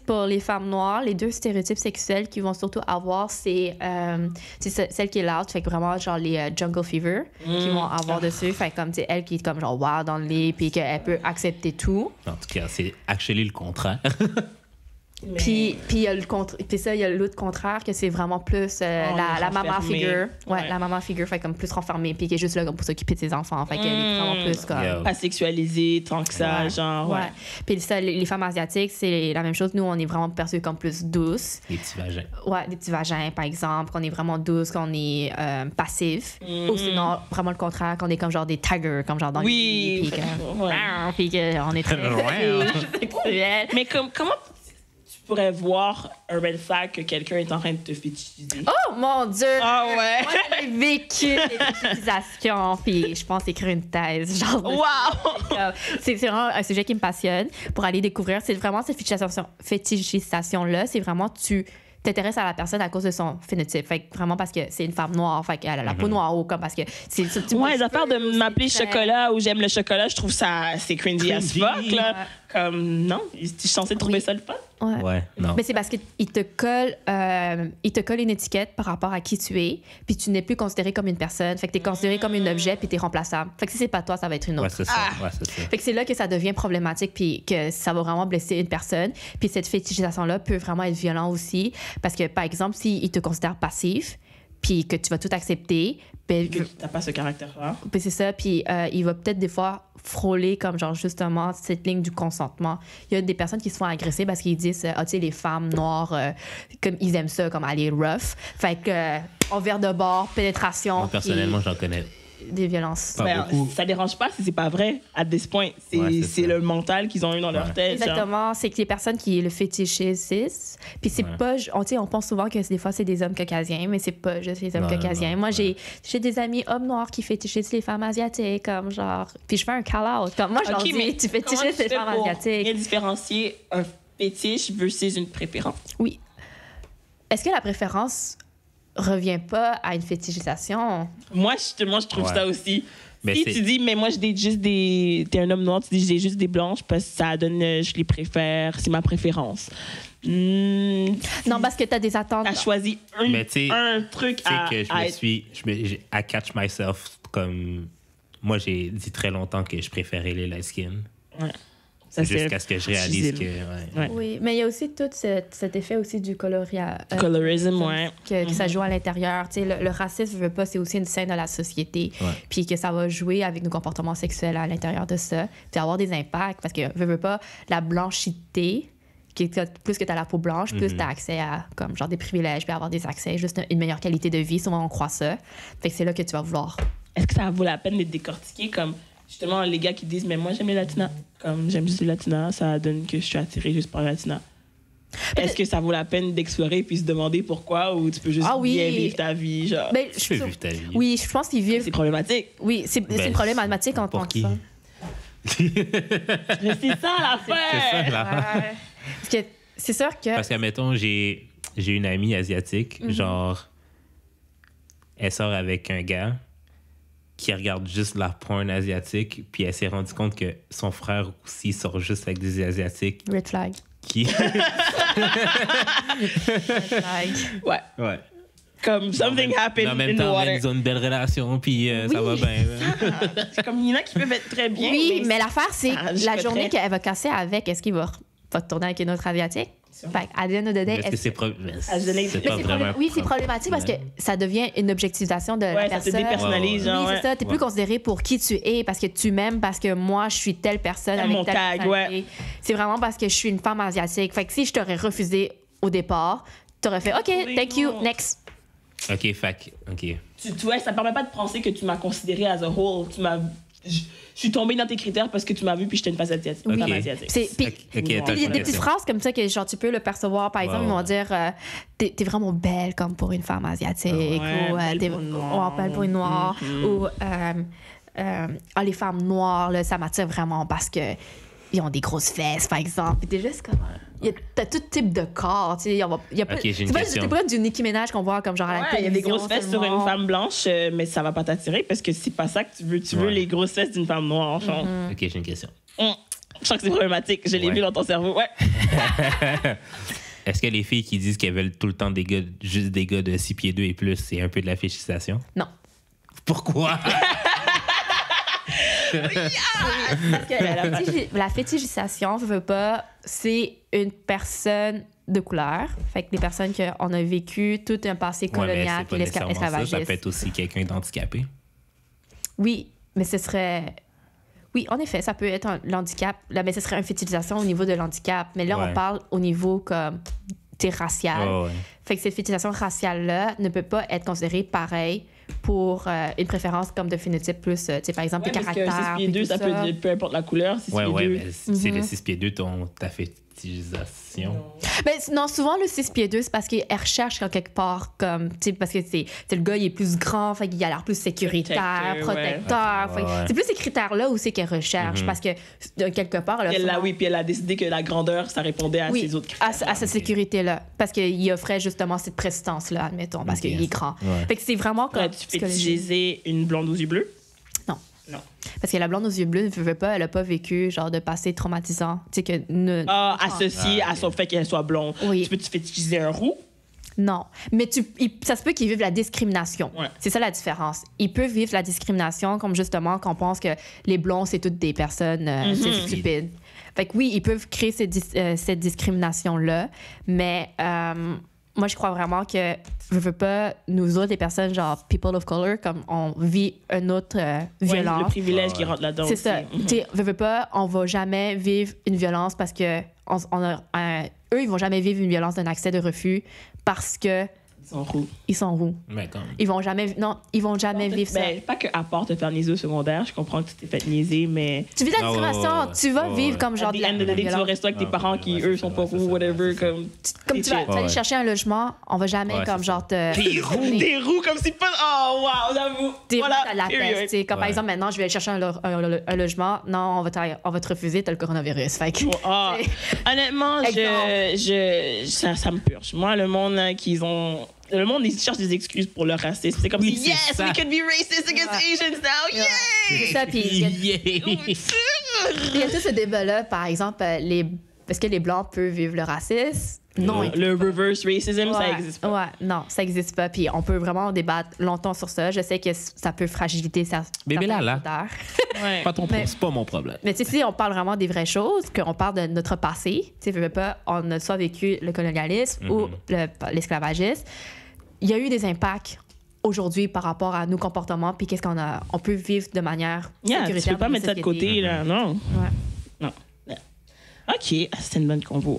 pour les femmes noires, les deux stéréotypes sexuels qu'ils vont surtout avoir, c'est celle qui est loud, fait que vraiment genre les jungle fever qui vont avoir dessus, fait que comme tu sais, elle qui est comme genre wow dans le lit puis qu'elle peut accepter tout. En tout cas, c'est actually le contraire. Puis il y a il y a l'autre contraire que c'est vraiment plus la maman figure. Ouais, la maman figure fait comme plus renfermée puis qui est juste là comme pour s'occuper de ses enfants, fait qu'elle est vraiment plus comme pas sexualisée tant que ça, genre ouais. Puis ça les femmes asiatiques, c'est la même chose, nous on est vraiment perçues comme plus douces. Des petits vagins. Ouais, des petits vagins par exemple, qu'on est vraiment douces, qu'on est passifs ou sinon vraiment le contraire, qu'on est comme genre des tigers comme genre dans le lit puis qu'on est très sexuels. Mais comment pourrais voir un red flag que quelqu'un est en train de te fétichiser. Oh mon Dieu! Ah ouais! Moi, j'ai vécu des fétichisations, puis je pense écrire une thèse. Genre wow! C'est vraiment un sujet qui me passionne pour aller découvrir. C'est vraiment cette fétichisation-là. C'est vraiment tu t'intéresses à la personne à cause de son phénotype. Fait que vraiment parce que c'est une femme noire, fait qu'elle a la peau noire ou comme parce que c'est les affaires de m'appeler chocolat ou j'aime le chocolat, je trouve ça c'est cringy as fuck là. Comme non, je suis censée trouver ça le fun. Ouais, non. Mais c'est parce qu'il te colle une étiquette par rapport à qui tu es, puis tu n'es plus considéré comme une personne. Fait que tu es considéré comme un objet, puis tu es remplaçable. Fait que si c'est pas toi, ça va être une autre. Ouais, c'est ça. Ouais, c'est ça. Fait que c'est là que ça devient problématique, puis que ça va vraiment blesser une personne. Puis cette fétichisation-là peut vraiment être violente aussi, parce que, par exemple, s'il te considère passif, puis que tu vas tout accepter, ben, que t'as pas ce caractère-là. Ben c'est ça, puis il va peut-être des fois frôler comme genre justement cette ligne du consentement. Il y a des personnes qui se font agresser parce qu'ils disent tu sais les femmes noires comme ils aiment ça comme aller rough. Fait que envers de bord, pénétration. Moi personnellement, j'en connais des violences. Ça dérange pas si c'est pas vrai à this point. C'est le mental qu'ils ont eu dans leur tête. Exactement, c'est que les personnes qui le fétichisent, puis c'est pas on pense souvent que des fois c'est des hommes caucasiens, mais c'est pas juste les hommes caucasiens. Moi j'ai des amis hommes noirs qui fétichisent les femmes asiatiques comme genre puis je fais un call out comme moi je leur dis tu fétichises les femmes asiatiques. Bien différencier un fétiche versus une préférence. Oui. Est-ce que la préférence revient pas à une fétichisation? Moi, je trouve ça aussi. Mais si tu dis, mais moi, je date juste des... T'es un homme noir, tu dis, j'ai juste des blanches parce que ça donne... Je les préfère, c'est ma préférence. Non, parce que t'as des attentes. T'as choisi un truc à... Tu sais que I catch myself comme... Moi, j'ai dit très longtemps que je préférais les light skin. Ouais. Jusqu'à ce que je réalise que... Oui, mais il y a aussi tout cet effet aussi du colorisme, que ça joue à l'intérieur. Tu sais, le racisme, je veux pas, c'est aussi une scène de la société. Puis que ça va jouer avec nos comportements sexuels à l'intérieur de ça. Puis avoir des impacts. Parce que, je veux pas, la blanchité, plus que tu as la peau blanche, plus tu as accès à comme, genre, des privilèges, puis avoir des accès, juste une meilleure qualité de vie. Souvent, on croit ça. Fait que c'est là que tu vas vouloir. Est-ce que ça vaut la peine de décortiquer comme... Justement, les gars qui disent, mais moi, j'aime les latinas. Comme j'aime juste les latinas, ça donne que je suis attirée juste par les latinas. Est-ce que ça vaut la peine d'explorer puis se demander pourquoi ou tu peux juste bien vivre ta vie? Genre? Ben, tu peux vivre ta vie. Oui, je pense qu'ils vivent... C'est problématique. Oui, c'est problématique en tant que ça. Mais c'est ça l'affaire! C'est ça l'affaire. Parce que c'est sûr que... Parce que, admettons, j'ai une amie asiatique, genre, elle sort avec un gars qui regarde juste la porn asiatique, puis elle s'est rendue compte que son frère aussi sort juste avec des asiatiques. Red flag. Red flag. Ouais. Comme something happened en même in the temps, water. ils ont une belle relation, puis ça va bien. C'est comme il y en a qui peuvent être très bien. Oui, mais l'affaire, c'est la journée qu'elle va casser avec, est-ce qu'il va tourner avec une autre asiatique? Fait à the end of the day, c'est pas vraiment... Oui, c'est problématique parce que ça devient une objectivisation de la personne. Ça te dépersonnalise. Oui, c'est ça. T'es plus considéré pour qui tu es parce que tu m'aimes, parce que moi, je suis telle personne avec telle personnalité. C'est vraiment parce que je suis une femme asiatique. Fait que si je t'aurais refusé au départ, t'aurais fait « OK, thank you, next ». OK, Tu vois, ça permet pas de penser que tu m'as considéré as a whole. Je suis tombée dans tes critères parce que tu m'as vu puis j'étais une femme asiatique. Oui. Puis il y a des petites phrases comme ça que genre, tu peux le percevoir. Par exemple, ils vont dire t'es vraiment belle comme pour une femme asiatique. Ou belle pour une noire. Ou les femmes noires, là, ça m'attire vraiment parce que ils ont des grosses fesses, par exemple. Puis t'es juste comme... T'as tout type de corps. Tu sais, c'est pas du Nicki Minaj qu'on voit comme genre à la télévision. Il y a des grosses fesses sur une femme blanche, mais ça va pas t'attirer parce que c'est pas ça que tu veux. Tu veux les grosses fesses d'une femme noire. OK, j'ai une question. Je sens que c'est problématique. Je l'ai vu dans ton cerveau. Ouais. Est-ce que les filles qui disent qu'elles veulent tout le temps juste des gars de 6 pieds 2 et plus, c'est un peu de la fétichisation? Non. Pourquoi? Parce que la fétichisation, je veux pas, c'est une personne de couleur. Fait que des personnes qu'on a vécu tout un passé colonial et l'esclavagisme. Ça peut être aussi quelqu'un d'handicapé. Oui, mais ce serait... Oui, en effet, ça peut être l'handicap. Là, mais ce serait une fétichisation au niveau de l'handicap. Mais là, on parle au niveau comme racial. Oh, ouais. Fait que cette fétichisation raciale-là ne peut pas être considérée pareil pour une préférence comme de phénotype plus, par exemple, les caractères. Parce que 6 pieds 2, ça peut être peu importe la couleur. 6 pieds 2. Mais c'est le 6 pieds 2 ta fétichisation. Non, souvent, le 6 pieds 2, c'est parce qu'ils recherchent quelque part comme, parce que c'est le gars, il est plus grand, fait qu'il a l'air plus sécuritaire, protecteur. Ouais. C'est plus ces critères-là où c'est qu'elle recherche, parce que quelque part... Puis elle a décidé que la grandeur, ça répondait à ses autres critères. à cette sécurité-là, parce qu'il offrait justement cette prestance-là, admettons, parce qu'il est grand. Ouais. Fait que c'est vraiment comme... Tu fétichiser une blonde aux yeux bleus? Non. Parce que la blonde aux yeux bleus ne veut pas, elle a pas vécu genre de passé traumatisant. Tu sais que associé à son fait qu'elle soit blonde. Oui. Tu peux-tu fétichiser un roux? Non. Mais ça se peut qu'ils vivent la discrimination. Ouais. C'est ça la différence. Ils peuvent vivre la discrimination comme justement qu'on pense que les blonds, c'est toutes des personnes stupides. Fait que oui, ils peuvent créer cette discrimination-là, mais moi, je crois vraiment que je veux pas, nous autres, les personnes genre people of color, comme on vit une autre violence. Le privilège qui rentre là-dedans. C'est ça. Tu sais, veux pas, on va jamais vivre une violence parce que eux, ils vont jamais vivre une violence d'un accès de refus parce que Ils sont roux. Mais quand même. Ils vont jamais vivre ça. Ben, pas qu'à part te faire niaiser au secondaire, je comprends que tu t'es fait niaiser, mais... Tu vis la discrimination, tu vas vivre comme genre de la violence. Tu vas rester avec tes parents qui, eux, sont pas roux, whatever, comme tu vas aller chercher un logement, on va jamais comme genre te... Des roux comme si pas... Oh, wow, j'avoue. Voilà, t'as la peste. Comme par exemple, maintenant, je vais aller chercher un logement. Non, on va te refuser, t'as le coronavirus. Fait que... Honnêtement, ça me purge. Moi, le monde, le monde, ils cherchent des excuses pour leur racisme. C'est comme si, yes, we could be racist against Asians now, yeah! C'est ça, puis il y a tout ce débat-là, par exemple, est-ce que les Blancs peuvent vivre le racisme? Non. Le reverse racism, ça existe pas. Ouais, non, ça existe pas. Puis on peut vraiment débattre longtemps sur ça. Je sais que ça peut fragiliser certains critères. Ouais. C'est pas mon problème. Mais tu sais, si on parle vraiment des vraies choses, qu'on parle de notre passé, tu sais, on a soit vécu le colonialisme ou l'esclavagisme, il y a eu des impacts aujourd'hui par rapport à nos comportements, puis qu'est-ce on peut vivre de manière sécuritaire. Tu peux pas mettre ça de côté, là, non? Ouais. Non. OK, c'était une bonne convo.